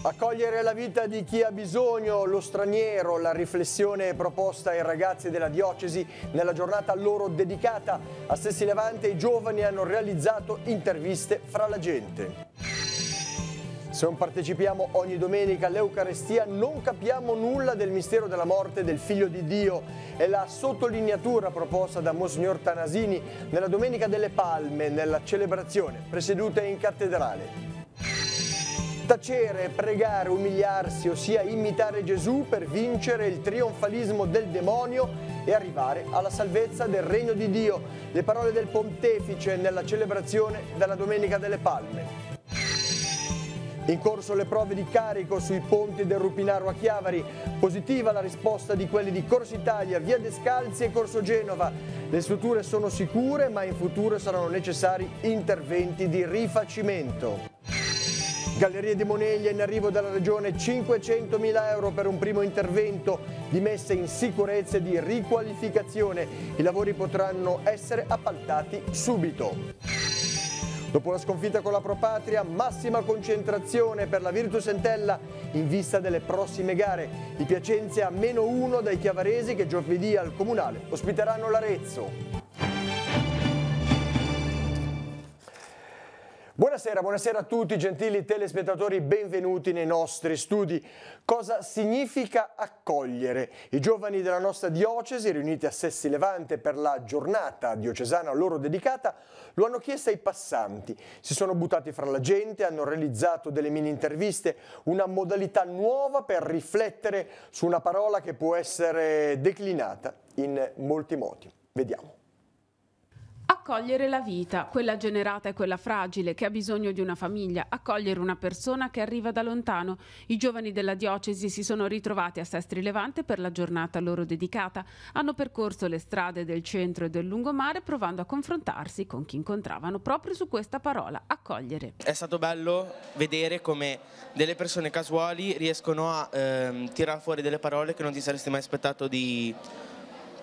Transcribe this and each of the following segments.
Accogliere la vita di chi ha bisogno, lo straniero, la riflessione proposta ai ragazzi della diocesi nella giornata loro dedicata. A Sessi Levante i giovani hanno realizzato interviste fra la gente. Se non partecipiamo ogni domenica all'Eucarestia non capiamo nulla del mistero della morte del Figlio di Dio. È la sottolineatura proposta da Monsignor Tanasini nella Domenica delle Palme, nella celebrazione presieduta in cattedrale. Tacere, pregare, umiliarsi, ossia imitare Gesù per vincere il trionfalismo del demonio e arrivare alla salvezza del regno di Dio. Le parole del Pontefice nella celebrazione della Domenica delle Palme. In corso le prove di carico sui ponti del Rupinaro a Chiavari. Positiva la risposta di quelli di Corso Italia, Via Descalzi e Corso Genova. Le strutture sono sicure, ma in futuro saranno necessari interventi di rifacimento. Gallerie di Moneglia, in arrivo dalla Regione 500.000 euro per un primo intervento di messa in sicurezza e di riqualificazione. I lavori potranno essere appaltati subito. Dopo la sconfitta con la Pro Patria, massima concentrazione per la Virtus Entella in vista delle prossime gare. I Piacenze a -1 dai chiavaresi che giovedì al Comunale ospiteranno l'Arezzo. Buonasera a tutti gentili telespettatori, benvenuti nei nostri studi. Cosa significa accogliere? I giovani della nostra diocesi, riuniti a Sessi Levante per la giornata diocesana loro dedicata, lo hanno chiesto ai passanti. Si sono buttati fra la gente, hanno realizzato delle mini interviste, una modalità nuova per riflettere su una parola che può essere declinata in molti modi. Vediamo. Accogliere la vita, quella generata e quella fragile, che ha bisogno di una famiglia, accogliere una persona che arriva da lontano. I giovani della diocesi si sono ritrovati a Sestri Levante per la giornata loro dedicata. Hanno percorso le strade del centro e del lungomare provando a confrontarsi con chi incontravano proprio su questa parola, accogliere. È stato bello vedere come delle persone casuali riescono a tirare fuori delle parole che non ti saresti mai aspettato di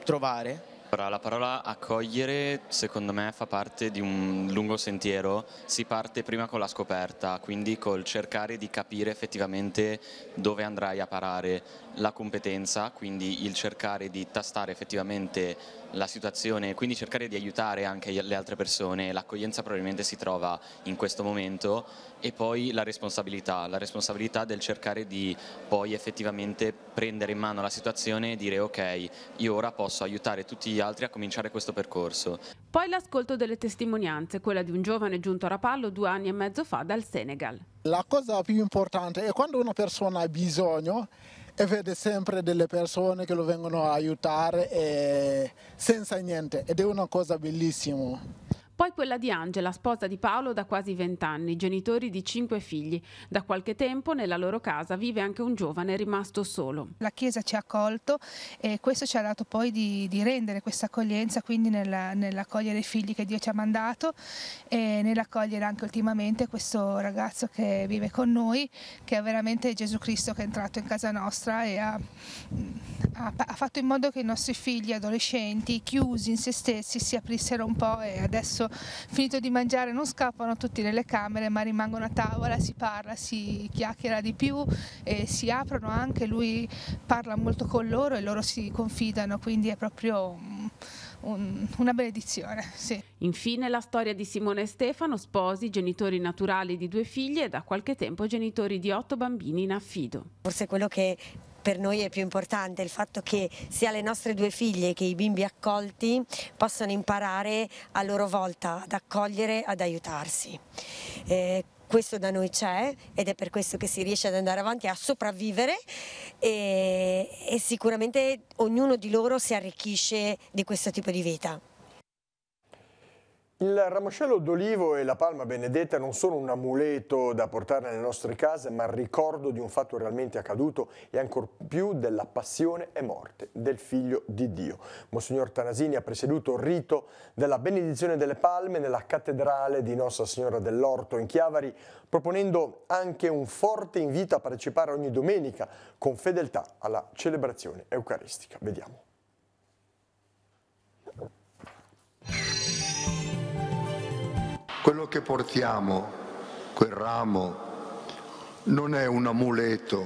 trovare. La parola accogliere secondo me fa parte di un lungo sentiero. Si parte prima con la scoperta, quindi col cercare di capire effettivamente dove andrai a parare, la competenza, quindi il cercare di tastare effettivamente la situazione, quindi cercare di aiutare anche le altre persone. L'accoglienza probabilmente si trova in questo momento, e poi la responsabilità del cercare di poi effettivamente prendere in mano la situazione e dire ok, io ora posso aiutare tutti gli altri a cominciare questo percorso. Poi l'ascolto delle testimonianze, quella di un giovane giunto a Rapallo 2 anni e mezzo fa dal Senegal. La cosa più importante è quando una persona ha bisogno e vede sempre delle persone che lo vengono a aiutare senza niente, ed è una cosa bellissima. Poi quella di Angela, sposa di Paolo da quasi 20 anni, genitori di 5 figli. Da qualche tempo nella loro casa vive anche un giovane rimasto solo. La Chiesa ci ha accolto e questo ci ha dato poi di rendere questa accoglienza, quindi nell'accogliere i figli che Dio ci ha mandato e nell'accogliere anche ultimamente questo ragazzo che vive con noi, che è veramente Gesù Cristo che è entrato in casa nostra e ha fatto in modo che i nostri figli adolescenti, chiusi in se stessi, si aprissero un po', e adesso finito di mangiare non scappano tutti nelle camere ma rimangono a tavola, si parla, si chiacchiera di più e si aprono anche, lui parla molto con loro e loro si confidano, quindi è proprio una benedizione. Sì. Infine la storia di Simone e Stefano, sposi, genitori naturali di 2 figli e da qualche tempo genitori di 8 bambini in affido. Forse quello che per noi è più importante, il fatto che sia le nostre 2 figlie che i bimbi accolti possano imparare a loro volta ad accogliere, ad aiutarsi. Questo da noi c'è ed è per questo che si riesce ad andare avanti, a sopravvivere e sicuramente ognuno di loro si arricchisce di questo tipo di vita. Il ramoscello d'olivo e la palma benedetta non sono un amuleto da portare nelle nostre case, ma il ricordo di un fatto realmente accaduto e ancor più della passione e morte del Figlio di Dio. Monsignor Tanasini ha presieduto il rito della benedizione delle palme nella cattedrale di Nostra Signora dell'Orto in Chiavari, proponendo anche un forte invito a partecipare ogni domenica con fedeltà alla celebrazione eucaristica. Vediamo. Quello che portiamo, quel ramo, non è un amuleto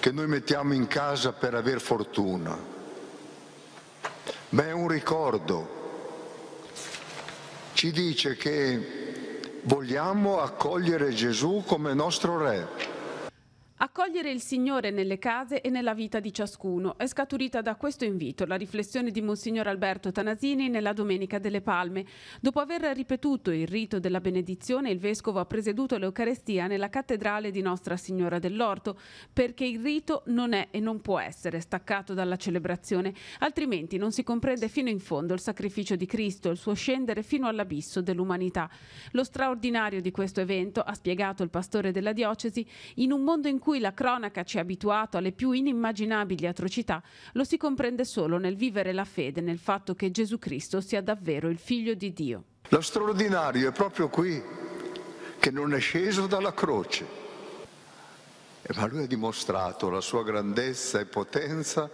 che noi mettiamo in casa per aver fortuna, ma è un ricordo. Ci dice che vogliamo accogliere Gesù come nostro Re. Accogliere il Signore nelle case e nella vita di ciascuno è scaturita da questo invito la riflessione di Monsignor Alberto Tanasini nella Domenica delle Palme. Dopo aver ripetuto il rito della benedizione, il Vescovo ha presieduto l'Eucarestia nella cattedrale di Nostra Signora dell'Orto, perché il rito non è e non può essere staccato dalla celebrazione, altrimenti non si comprende fino in fondo il sacrificio di Cristo, il suo scendere fino all'abisso dell'umanità. Lo straordinario di questo evento, ha spiegato il pastore della diocesi, in un mondo in cui la cronaca ci ha abituato alle più inimmaginabili atrocità, lo si comprende solo nel vivere la fede nel fatto che Gesù Cristo sia davvero il Figlio di Dio. Lo straordinario è proprio qui, che non è sceso dalla croce, ma Lui ha dimostrato la sua grandezza e potenza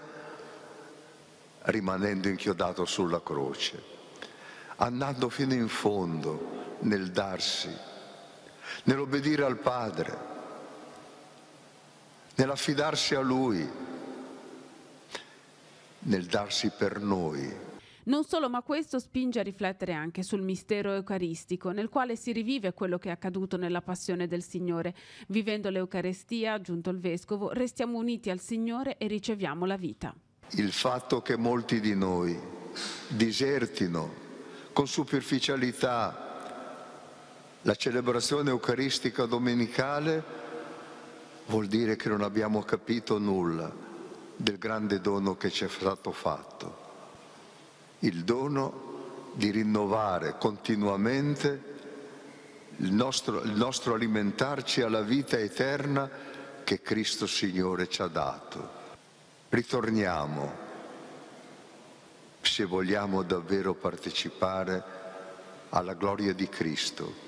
rimanendo inchiodato sulla croce, andando fino in fondo nel darsi, nell'obbedire al Padre, nell'affidarsi a Lui, nel darsi per noi. Non solo, ma questo spinge a riflettere anche sul mistero eucaristico, nel quale si rivive quello che è accaduto nella passione del Signore. Vivendo l'Eucarestia, ha aggiunto il Vescovo, restiamo uniti al Signore e riceviamo la vita. Il fatto che molti di noi disertino con superficialità la celebrazione eucaristica domenicale vuol dire che non abbiamo capito nulla del grande dono che ci è stato fatto. Il dono di rinnovare continuamente il nostro alimentarci alla vita eterna che Cristo Signore ci ha dato. Ritorniamo, se vogliamo davvero partecipare alla gloria di Cristo,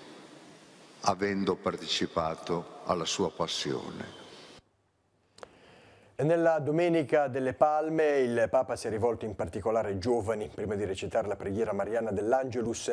avendo partecipato alla sua passione. E nella Domenica delle Palme il Papa si è rivolto in particolare ai giovani. Prima di recitare la preghiera mariana dell'Angelus,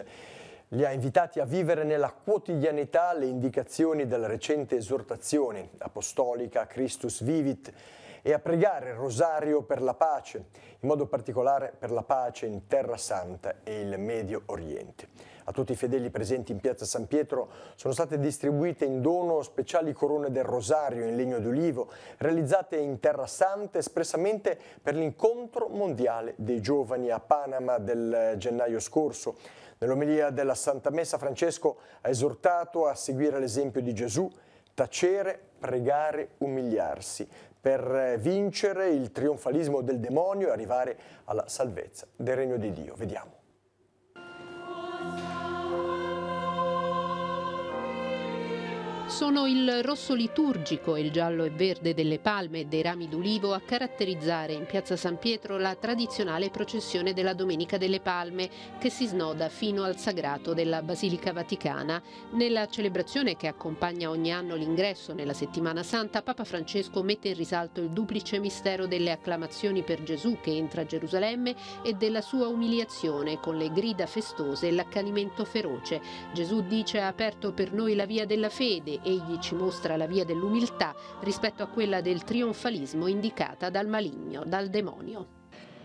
li ha invitati a vivere nella quotidianità le indicazioni della recente esortazione apostolica Christus Vivit e a pregare il rosario per la pace, in modo particolare per la pace in Terra Santa e il Medio Oriente. A tutti i fedeli presenti in piazza San Pietro sono state distribuite in dono speciali corone del rosario in legno d'olivo, realizzate in Terra Santa espressamente per l'incontro mondiale dei giovani a Panama del gennaio scorso. Nell'omelia della Santa Messa Francesco ha esortato a seguire l'esempio di Gesù, tacere, pregare, umiliarsi, per vincere il trionfalismo del demonio e arrivare alla salvezza del regno di Dio. Vediamo. Sono il rosso liturgico e il giallo e verde delle palme e dei rami d'ulivo a caratterizzare in piazza San Pietro la tradizionale processione della Domenica delle Palme, che si snoda fino al sagrato della Basilica Vaticana. Nella celebrazione che accompagna ogni anno l'ingresso nella Settimana Santa, Papa Francesco mette in risalto il duplice mistero delle acclamazioni per Gesù che entra a Gerusalemme e della sua umiliazione con le grida festose e l'accanimento feroce. Gesù dice: ha aperto per noi la via della fede. Egli ci mostra la via dell'umiltà rispetto a quella del trionfalismo indicata dal maligno, dal demonio.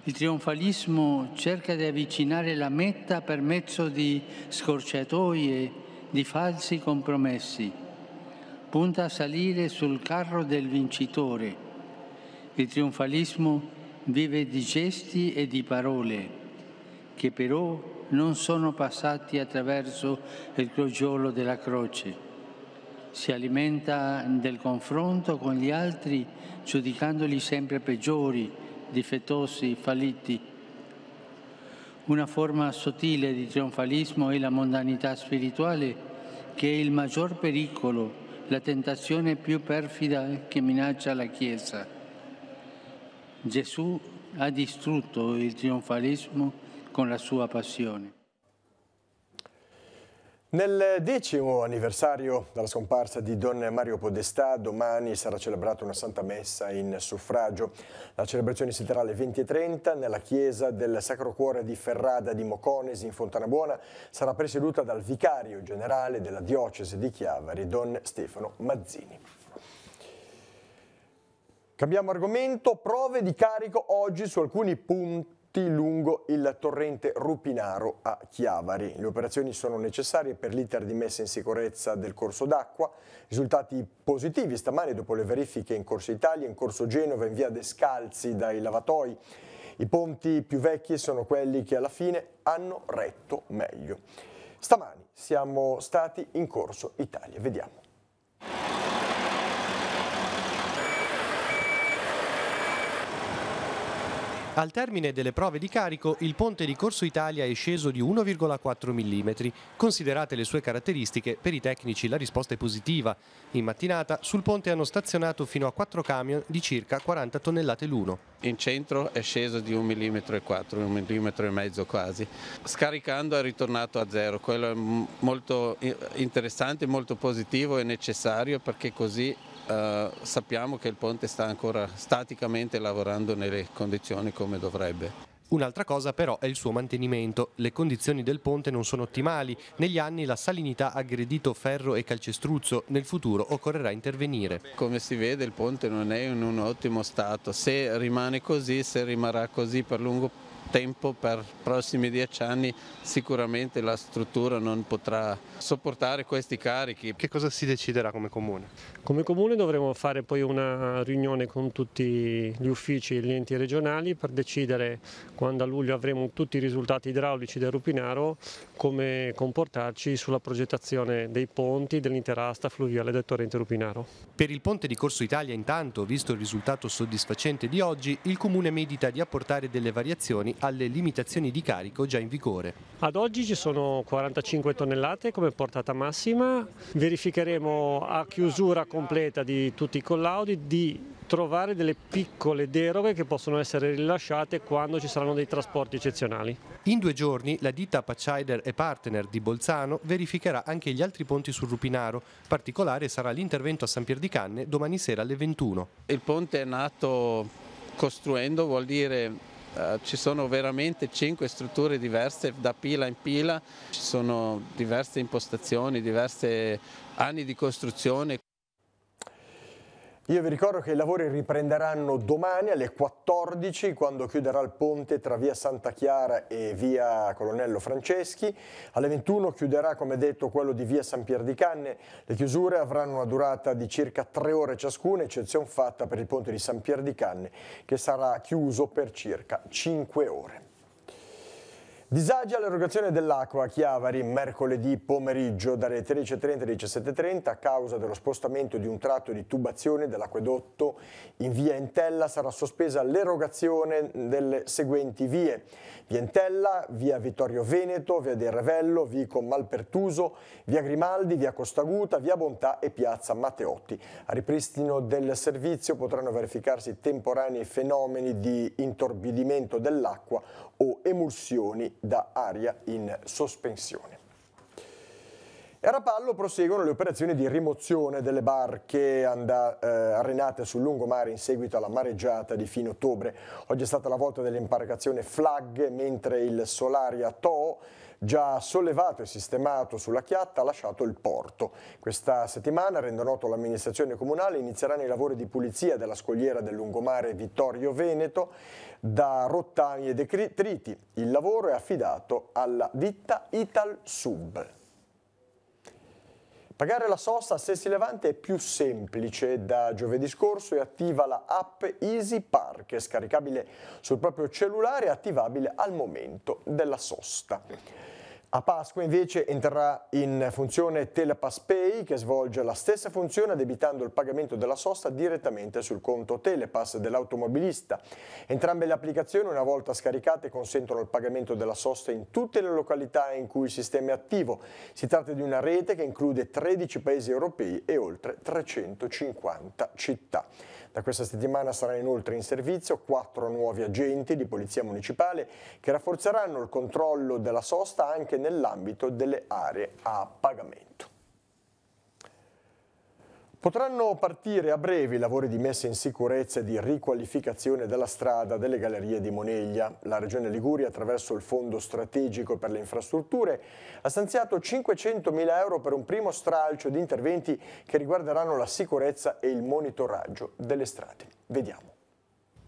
Il trionfalismo cerca di avvicinare la meta per mezzo di scorciatoie, di falsi compromessi. Punta a salire sul carro del vincitore. Il trionfalismo vive di gesti e di parole, che però non sono passati attraverso il crogiolo della croce. Si alimenta del confronto con gli altri, giudicandoli sempre peggiori, difettosi, falliti. Una forma sottile di trionfalismo è la mondanità spirituale, che è il maggior pericolo, la tentazione più perfida che minaccia la Chiesa. Gesù ha distrutto il trionfalismo con la sua passione. Nel 10° anniversario della scomparsa di Don Mario Podestà, domani sarà celebrata una Santa Messa in suffragio. La celebrazione si terrà alle 20:30 nella chiesa del Sacro Cuore di Ferrada di Moconesi in Fontanabuona. Sarà presieduta dal vicario generale della diocesi di Chiavari, Don Stefano Mazzini. Cambiamo argomento, prove di carico oggi su alcuni punti lungo il torrente Rupinaro a Chiavari. Le operazioni sono necessarie per l'iter di messa in sicurezza del corso d'acqua. Risultati positivi stamani dopo le verifiche in Corso Italia, in Corso Genova, in via Descalzi dai lavatoi. I ponti più vecchi sono quelli che alla fine hanno retto meglio. Stamani siamo stati in Corso Italia, vediamo. Al termine delle prove di carico, il ponte di Corso Italia è sceso di 1,4 mm. Considerate le sue caratteristiche, per i tecnici la risposta è positiva. In mattinata sul ponte hanno stazionato fino a 4 camion di circa 40 tonnellate l'uno. In centro è sceso di 1,4 mm, 1,5 mm quasi. Scaricando è ritornato a zero. Quello è molto interessante, molto positivo e necessario, perché così sappiamo che il ponte sta ancora staticamente lavorando nelle condizioni come dovrebbe. Un'altra cosa però è il suo mantenimento. Le condizioni del ponte non sono ottimali. Negli anni la salinità ha aggredito ferro e calcestruzzo. Nel futuro occorrerà intervenire. Come si vede, il ponte non è in un ottimo stato. Se rimane così, se rimarrà così per lungo tempo, per prossimi 10 anni, sicuramente la struttura non potrà sopportare questi carichi. Che cosa si deciderà come comune? Come comune dovremo fare poi una riunione con tutti gli uffici e gli enti regionali per decidere, quando a luglio avremo tutti i risultati idraulici del Rupinaro, come comportarci sulla progettazione dei ponti dell'intera asta fluviale del torrente Rupinaro. Per il ponte di Corso Italia, intanto, visto il risultato soddisfacente di oggi, il comune medita di apportare delle variazioni alle limitazioni di carico già in vigore. Ad oggi ci sono 45 tonnellate come portata massima. Verificheremo a chiusura completa di tutti i collaudi di trovare delle piccole deroghe che possono essere rilasciate quando ci saranno dei trasporti eccezionali. In 2 giorni la ditta Pacciaider e Partner di Bolzano verificherà anche gli altri ponti sul Rupinaro. Particolare sarà l'intervento a San Pier di Canne domani sera alle 21. Il ponte è nato costruendo, vuol dire ci sono veramente 5 strutture diverse da pila in pila, ci sono diverse impostazioni, diversi anni di costruzione. Io vi ricordo che i lavori riprenderanno domani alle 14 quando chiuderà il ponte tra via Santa Chiara e via Colonnello Franceschi. Alle 21 chiuderà, come detto, quello di via San Pier di Canne. Le chiusure avranno una durata di circa 3 ore ciascuna, eccezione fatta per il ponte di San Pier di Canne, che sarà chiuso per circa 5 ore. Disagi all'erogazione dell'acqua a Chiavari mercoledì pomeriggio dalle 13:30 alle 17:30 a causa dello spostamento di un tratto di tubazione dell'acquedotto in via Entella sarà sospesa l'erogazione delle seguenti vie: via Entella, via Vittorio Veneto, via del Revello, Vico Malpertuso, via Grimaldi, via Costaguta, via Bontà e piazza Matteotti. A ripristino del servizio potranno verificarsi temporanei fenomeni di intorbidimento dell'acqua o emulsioni da aria in sospensione. E a Rapallo proseguono le operazioni di rimozione delle barche arenate sul lungomare in seguito alla mareggiata di fine ottobre. Oggi è stata la volta dell'imbarcazione Flag, mentre il Solaria Too, già sollevato e sistemato sulla chiatta, ha lasciato il porto. Questa settimana, rendo noto all'amministrazione comunale, inizieranno i lavori di pulizia della scogliera del lungomare Vittorio Veneto da rottami e detriti. Il lavoro è affidato alla ditta Italsub. Pagare la sosta a Sessi Levante è più semplice. Da giovedì scorso è attiva la app Easy Park, scaricabile sul proprio cellulare e attivabile al momento della sosta. A Pasqua invece entrerà in funzione Telepass Pay, che svolge la stessa funzione addebitando il pagamento della sosta direttamente sul conto Telepass dell'automobilista. Entrambe le applicazioni, una volta scaricate, consentono il pagamento della sosta in tutte le località in cui il sistema è attivo. Si tratta di una rete che include 13 paesi europei e oltre 350 città. Da questa settimana saranno inoltre in servizio 4 nuovi agenti di polizia municipale che rafforzeranno il controllo della sosta anche nell'ambito delle aree a pagamento. Potranno partire a breve i lavori di messa in sicurezza e di riqualificazione della strada delle Gallerie di Moneglia. La Regione Liguria, attraverso il Fondo Strategico per le Infrastrutture, ha stanziato 500.000 euro per un primo stralcio di interventi che riguarderanno la sicurezza e il monitoraggio delle strade. Vediamo.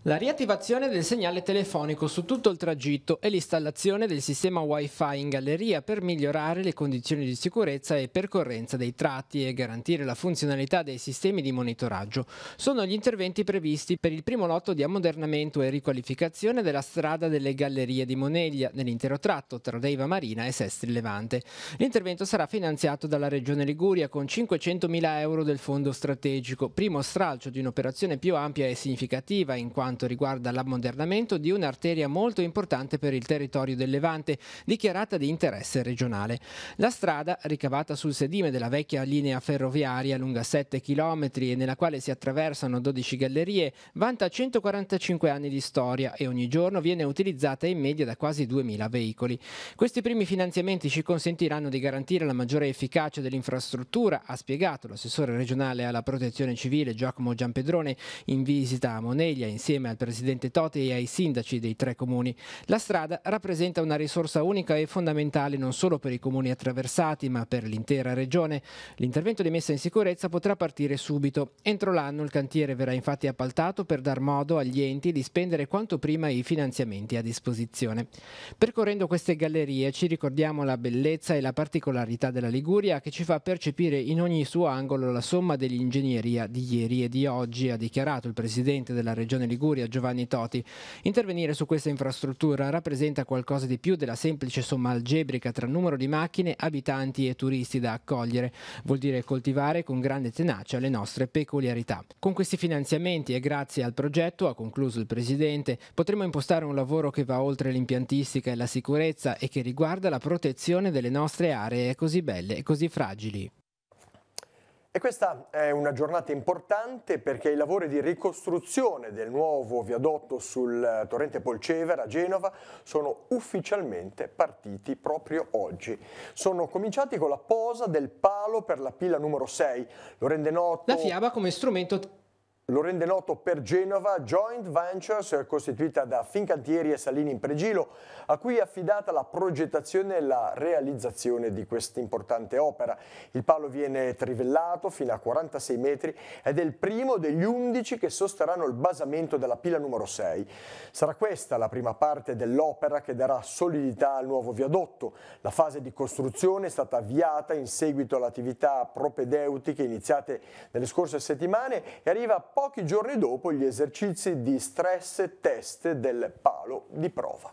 La riattivazione del segnale telefonico su tutto il tragitto e l'installazione del sistema Wi-Fi in galleria per migliorare le condizioni di sicurezza e percorrenza dei tratti e garantire la funzionalità dei sistemi di monitoraggio sono gli interventi previsti per il primo lotto di ammodernamento e riqualificazione della strada delle Gallerie di Moneglia nell'intero tratto tra Deiva Marina e Sestri Levante. L'intervento sarà finanziato dalla Regione Liguria con 500.000 euro del Fondo Strategico, primo stralcio di un'operazione più ampia e significativa in quanto riguarda l'ammodernamento di un'arteria molto importante per il territorio del Levante, dichiarata di interesse regionale. La strada, ricavata sul sedime della vecchia linea ferroviaria lunga 7 km e nella quale si attraversano 12 gallerie, vanta 145 anni di storia e ogni giorno viene utilizzata in media da quasi 2.000 veicoli. Questi primi finanziamenti ci consentiranno di garantire la maggiore efficacia dell'infrastruttura, ha spiegato l'assessore regionale alla protezione civile Giacomo Giampedrone in visita a Moneglia insieme al presidente Toti e ai sindaci dei 3 comuni. La strada rappresenta una risorsa unica e fondamentale non solo per i comuni attraversati, ma per l'intera regione. L'intervento di messa in sicurezza potrà partire subito. Entro l'anno il cantiere verrà infatti appaltato per dar modo agli enti di spendere quanto prima i finanziamenti a disposizione. Percorrendo queste gallerie ci ricordiamo la bellezza e la particolarità della Liguria che ci fa percepire in ogni suo angolo la somma dell'ingegneria di ieri e di oggi, ha dichiarato il presidente della regione Liguria Giovanni Toti. Intervenire su questa infrastruttura rappresenta qualcosa di più della semplice somma algebrica tra numero di macchine, abitanti e turisti da accogliere. Vuol dire coltivare con grande tenacia le nostre peculiarità. Con questi finanziamenti e grazie al progetto, ha concluso il presidente, potremo impostare un lavoro che va oltre l'impiantistica e la sicurezza e che riguarda la protezione delle nostre aree così belle e così fragili. E questa è una giornata importante perché i lavori di ricostruzione del nuovo viadotto sul torrente Polcevera a Genova sono ufficialmente partiti proprio oggi. Sono cominciati con la posa del palo per la pila numero 6. Lo rende noto la FIAB come strumento. Lo rende noto per Genova Joint Ventures, costituita da Fincantieri e Salini in Pregilo, a cui è affidata la progettazione e la realizzazione di questa importante opera. Il palo viene trivellato fino a 46 metri ed è il primo degli 11 che sosterranno il basamento della pila numero 6. Sarà questa la prima parte dell'opera che darà solidità al nuovo viadotto. La fase di costruzione è stata avviata in seguito alle attività propedeutiche iniziate nelle scorse settimane e arriva pochi giorni dopo gli esercizi di stress test del palo di prova.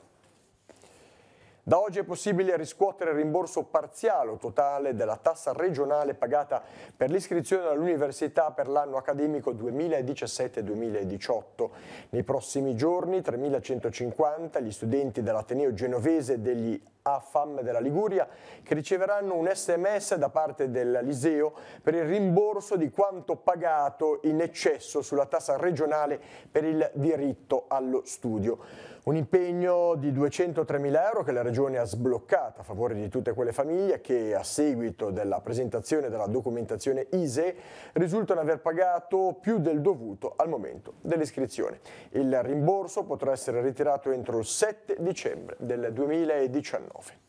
Da oggi è possibile riscuotere il rimborso parziale o totale della tassa regionale pagata per l'iscrizione all'università per l'anno accademico 2017-2018. Nei prossimi giorni 3.150 gli studenti dell'Ateneo Genovese e degli AFAM della Liguria che riceveranno un SMS da parte del Liseo per il rimborso di quanto pagato in eccesso sulla tassa regionale per il diritto allo studio. Un impegno di 203.000 euro che la Regione ha sbloccato a favore di tutte quelle famiglie che, a seguito della presentazione della documentazione ISEE, risultano aver pagato più del dovuto al momento dell'iscrizione. Il rimborso potrà essere ritirato entro il 7 dicembre del 2019.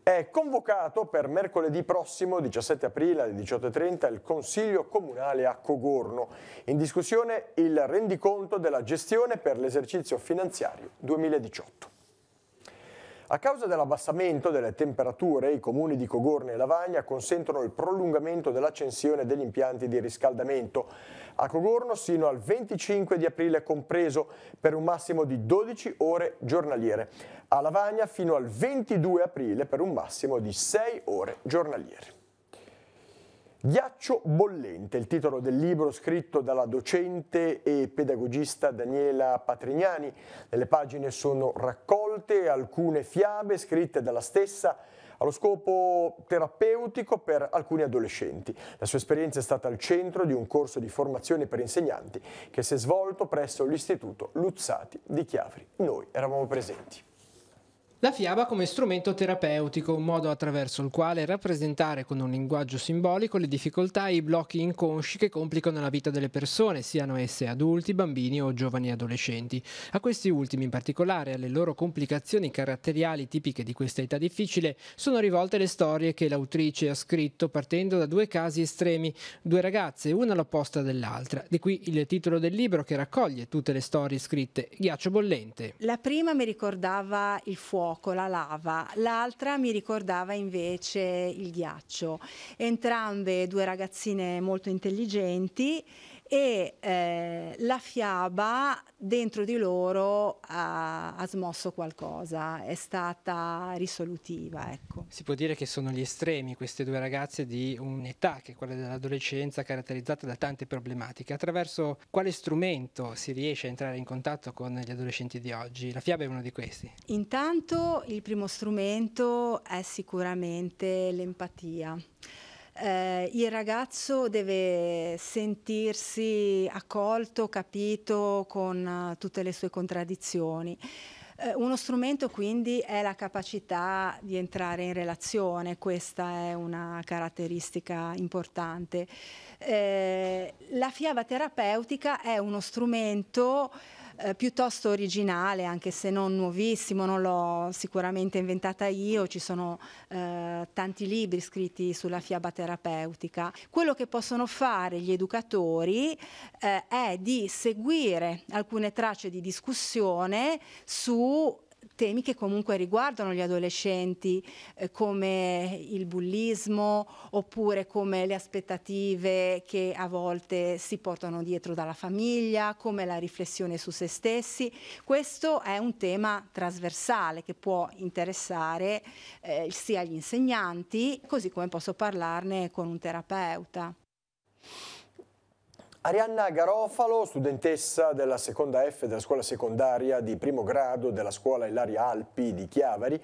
È convocato per mercoledì prossimo, 17 aprile alle 18:30, il Consiglio Comunale a Cogorno. In discussione il rendiconto della gestione per l'esercizio finanziario 2018. A causa dell'abbassamento delle temperature, i comuni di Cogorno e Lavagna consentono il prolungamento dell'accensione degli impianti di riscaldamento. A Cogorno sino al 25 di aprile compreso, per un massimo di 12 ore giornaliere. A Lavagna fino al 22 aprile per un massimo di 6 ore giornaliere. Ghiaccio bollente, il titolo del libro scritto dalla docente e pedagogista Daniela Patrignani. Nelle pagine sono raccolte alcune fiabe scritte dalla stessa allo scopo terapeutico per alcuni adolescenti. La sua esperienza è stata al centro di un corso di formazione per insegnanti che si è svolto presso l'Istituto Luzzati di Chiavari. Noi eravamo presenti. La fiaba come strumento terapeutico, un modo attraverso il quale rappresentare con un linguaggio simbolico le difficoltà e i blocchi inconsci che complicano la vita delle persone, siano esse adulti, bambini o giovani adolescenti. A questi ultimi in particolare, alle loro complicazioni caratteriali tipiche di questa età difficile, sono rivolte le storie che l'autrice ha scritto partendo da due casi estremi, due ragazze, una all'opposta dell'altra. Di qui il titolo del libro che raccoglie tutte le storie scritte, Ghiaccio bollente. La prima mi ricordava il fuoco, la lava, l'altra mi ricordava invece il ghiaccio. Entrambe due ragazzine molto intelligenti e la fiaba dentro di loro ha smosso qualcosa, è stata risolutiva. Ecco. Si può dire che sono gli estremi queste due ragazze di un'età che è quella dell'adolescenza caratterizzata da tante problematiche. Attraverso quale strumento si riesce a entrare in contatto con gli adolescenti di oggi? La fiaba è uno di questi. Intanto il primo strumento è sicuramente l'empatia. Il ragazzo deve sentirsi accolto, capito con tutte le sue contraddizioni. Uno strumento quindi è la capacità di entrare in relazione, questa è una caratteristica importante. La fiaba terapeutica è uno strumento piuttosto originale, anche se non nuovissimo, non l'ho sicuramente inventata io, ci sono tanti libri scritti sulla fiaba terapeutica. Quello che possono fare gli educatori è di seguire alcune tracce di discussione su temi che comunque riguardano gli adolescenti, come il bullismo oppure come le aspettative che a volte si portano dietro dalla famiglia, come la riflessione su se stessi. Questo è un tema trasversale che può interessare sia gli insegnanti, così come posso parlarne con un terapeuta. Arianna Garofalo, studentessa della seconda F della scuola secondaria di primo grado della scuola Ilaria Alpi di Chiavari,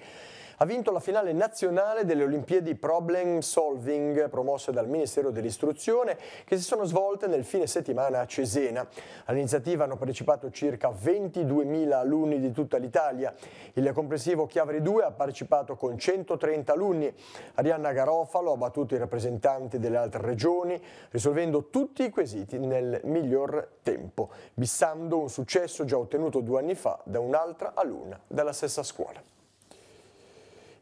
ha vinto la finale nazionale delle Olimpiadi Problem Solving promosse dal Ministero dell'Istruzione che si sono svolte nel fine settimana a Cesena. All'iniziativa hanno partecipato circa 22.000 alunni di tutta l'Italia. Il comprensivo Chiavari 2 ha partecipato con 130 alunni. Arianna Garofalo ha battuto i rappresentanti delle altre regioni risolvendo tutti i quesiti nel miglior tempo, bissando un successo già ottenuto 2 anni fa da un'altra alunna della stessa scuola.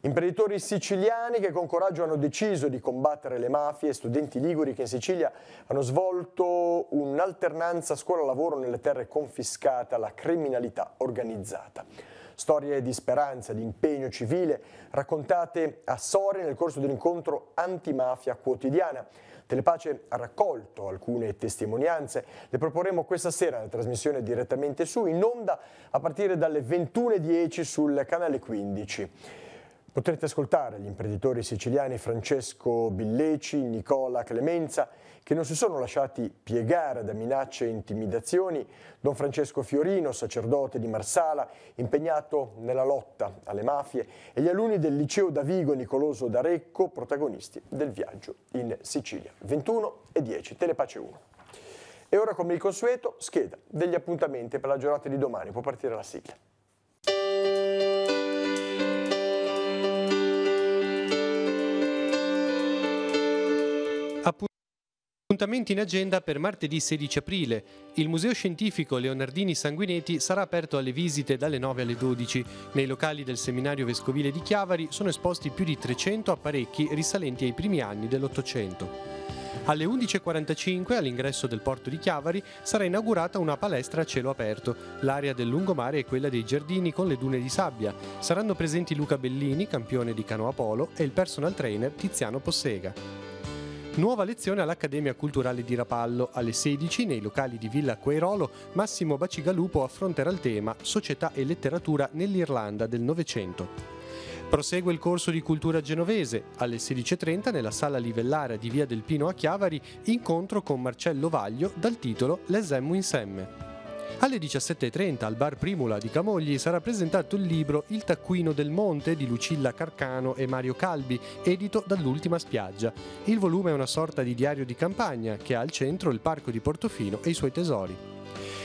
Imprenditori siciliani che con coraggio hanno deciso di combattere le mafie, studenti liguri che in Sicilia hanno svolto un'alternanza scuola-lavoro nelle terre confiscate alla criminalità organizzata. Storie di speranza, di impegno civile raccontate a Soria nel corso dell'incontro antimafia quotidiana. Telepace ha raccolto alcune testimonianze, le proporremo questa sera nella trasmissione direttamente in onda a partire dalle 21:10 sul canale 15. Potrete ascoltare gli imprenditori siciliani Francesco Billeci, Nicola Clemenza, che non si sono lasciati piegare da minacce e intimidazioni, Don Francesco Fiorino, sacerdote di Marsala, impegnato nella lotta alle mafie, e gli alunni del liceo Davigo Nicoloso d'Arecco, protagonisti del viaggio in Sicilia. 21:10, Telepace 1. E ora, come il consueto, scheda degli appuntamenti per la giornata di domani. Può partire la sigla. Appuntamenti in agenda per martedì 16 aprile. Il Museo Scientifico Leonardini Sanguinetti sarà aperto alle visite dalle 9 alle 12. Nei locali del Seminario Vescovile di Chiavari sono esposti più di 300 apparecchi risalenti ai primi anni dell'Ottocento. Alle 11.45 all'ingresso del porto di Chiavari sarà inaugurata una palestra a cielo aperto. L'area del lungomare è quella dei giardini con le dune di sabbia. Saranno presenti Luca Bellini, campione di canoa polo, e il personal trainer Tiziano Possega. Nuova lezione all'Accademia Culturale di Rapallo. Alle 16 nei locali di Villa Quairolo Massimo Bacigalupo affronterà il tema Società e letteratura nell'Irlanda del Novecento. Prosegue il corso di cultura genovese. Alle 16.30 nella sala livellaria di Via del Pino a Chiavari, incontro con Marcello Vaglio dal titolo Lesemmo insemme. Alle 17.30 al bar Primula di Camogli sarà presentato il libro Il taccuino del monte di Lucilla Carcano e Mario Calbi, edito dall'Ultima Spiaggia. Il volume è una sorta di diario di campagna che ha al centro il parco di Portofino e i suoi tesori.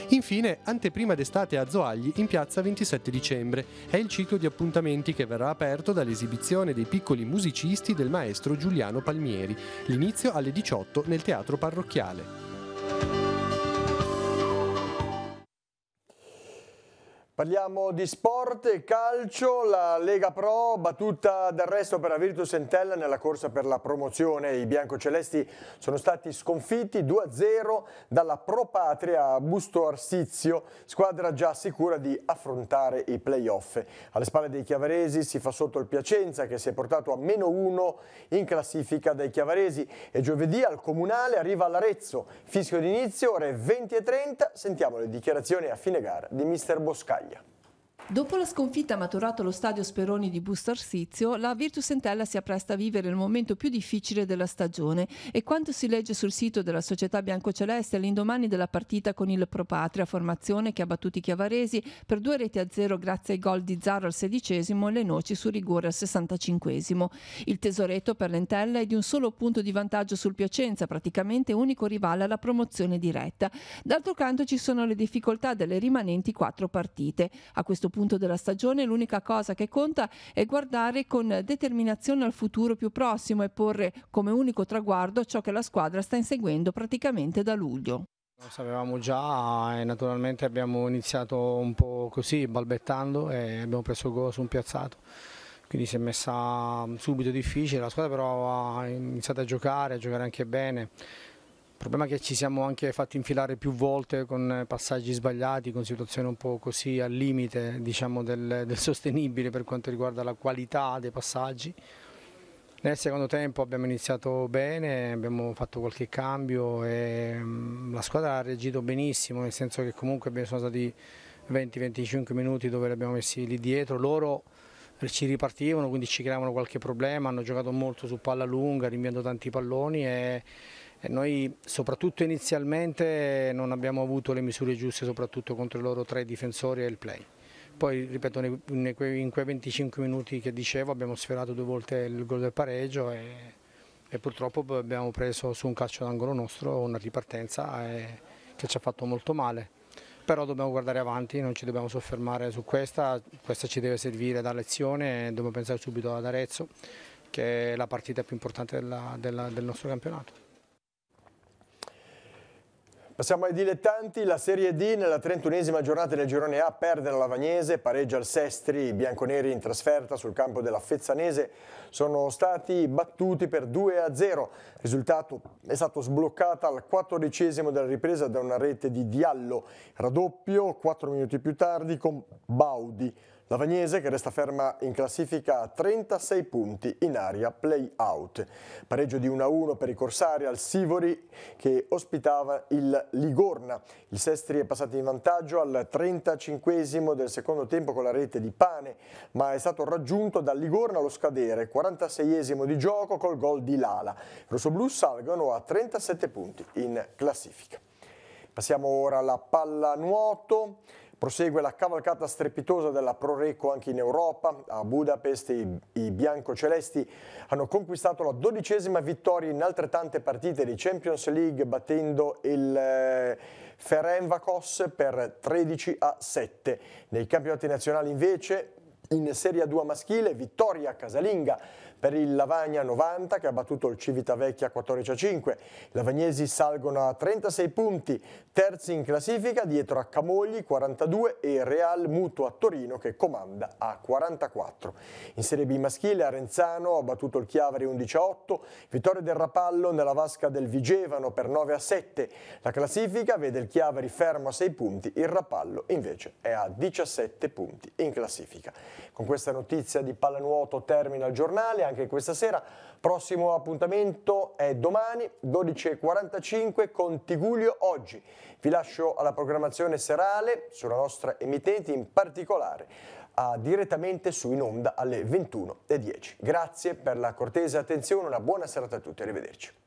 Infine, anteprima d'estate a Zoagli in piazza 27 dicembre. È il ciclo di appuntamenti che verrà aperto dall'esibizione dei piccoli musicisti del maestro Giuliano Palmieri. L'inizio alle 18 nel teatro parrocchiale. Parliamo di sport e calcio. La Lega Pro battuta d'arresto per la Virtus Entella nella corsa per la promozione. I biancocelesti sono stati sconfitti 2-0 dalla Pro Patria a Busto Arsizio, squadra già sicura di affrontare i play-off. Alle spalle dei chiavaresi si fa sotto il Piacenza, che si è portato a -1 in classifica dai chiavaresi, e giovedì al Comunale arriva l'Arezzo. Fischio d'inizio ore 20:30. Sentiamo le dichiarazioni a fine gara di mister Boscaglia. Dopo la sconfitta maturata allo stadio Speroni di Busto Arsizio, la Virtus Entella si appresta a vivere il momento più difficile della stagione, e quanto si legge sul sito della società biancoceleste all'indomani della partita con il Pro Patria, formazione che ha battuto i chiavaresi per 2-0 grazie ai gol di Zarro al 16° e le Noci su rigore al 65°. Il tesoretto per l'Entella è di un solo punto di vantaggio sul Piacenza, praticamente unico rivale alla promozione diretta. D'altro canto ci sono le difficoltà delle rimanenti 4 partite. A questo punto della stagione l'unica cosa che conta è guardare con determinazione al futuro più prossimo e porre come unico traguardo ciò che la squadra sta inseguendo praticamente da luglio. Lo sapevamo già e naturalmente abbiamo iniziato un po' così, balbettando, e abbiamo preso il gol su un piazzato. Quindi si è messa subito difficile, la squadra però ha iniziato a giocare anche bene. Il problema è che ci siamo anche fatti infilare più volte con passaggi sbagliati, con situazioni un po' così al limite, diciamo, del sostenibile per quanto riguarda la qualità dei passaggi. Nel secondo tempo abbiamo iniziato bene, abbiamo fatto qualche cambio e la squadra ha reagito benissimo, nel senso che comunque sono stati 20-25 minuti dove li abbiamo messi lì dietro. Loro ci ripartivano, quindi ci creavano qualche problema, hanno giocato molto su palla lunga, rinviando tanti palloni e noi soprattutto inizialmente non abbiamo avuto le misure giuste, soprattutto contro i loro 3 difensori e il play. Poi, ripeto, in quei 25 minuti che dicevo abbiamo sfiorato 2 volte il gol del pareggio e purtroppo abbiamo preso su un calcio d'angolo nostro una ripartenza che ci ha fatto molto male. Però dobbiamo guardare avanti, non ci dobbiamo soffermare su questa ci deve servire da lezione, dobbiamo pensare subito ad Arezzo, che è la partita più importante del nostro campionato. Passiamo ai dilettanti. La Serie D nella 31esima giornata del girone A perde la Lavagnese, pareggia il Sestri. I bianconeri in trasferta sul campo della Fezzanese sono stati battuti per 2-0. Il risultato è stato sbloccato al 14° della ripresa da una rete di Diallo. Raddoppio 4 minuti più tardi con Baudi. Lavagnese che resta ferma in classifica a 36 punti in area play-out. Pareggio di 1-1 per i corsari al Sivori che ospitava il Ligorna. Il Sestri è passato in vantaggio al 35° del secondo tempo con la rete di Pane, ma è stato raggiunto dal Ligorna allo scadere, 46° di gioco col gol di Lala. I rossoblù salgono a 37 punti in classifica. Passiamo ora alla pallanuoto. Prosegue la cavalcata strepitosa della Proreco anche in Europa. A Budapest i biancocelesti hanno conquistato la 12ª vittoria in altrettante partite di Champions League, battendo il Ferencváros per 13-7. Nei campionati nazionali invece, in Serie A2 maschile, vittoria casalinga per il Lavagna 90 che ha battuto il Civitavecchia 14-5. I lavagnesi salgono a 36 punti, terzi in classifica dietro a Camogli 42 e Real Mutua Torino che comanda a 44. In Serie B maschile Arenzano ha battuto il Chiavari 11-8, vittoria del Rapallo nella vasca del Vigevano per 9-7. La classifica vede il Chiavari fermo a 6 punti, il Rapallo invece è a 17 punti in classifica. Con questa notizia di pallanuoto termina il giornale anche questa sera. Prossimo appuntamento è domani 12:45 con Tigullio Oggi. Vi lascio alla programmazione serale sulla nostra emittente, in particolare direttamente su In Onda alle 21:10. Grazie per la cortese attenzione, una buona serata a tutti, arrivederci.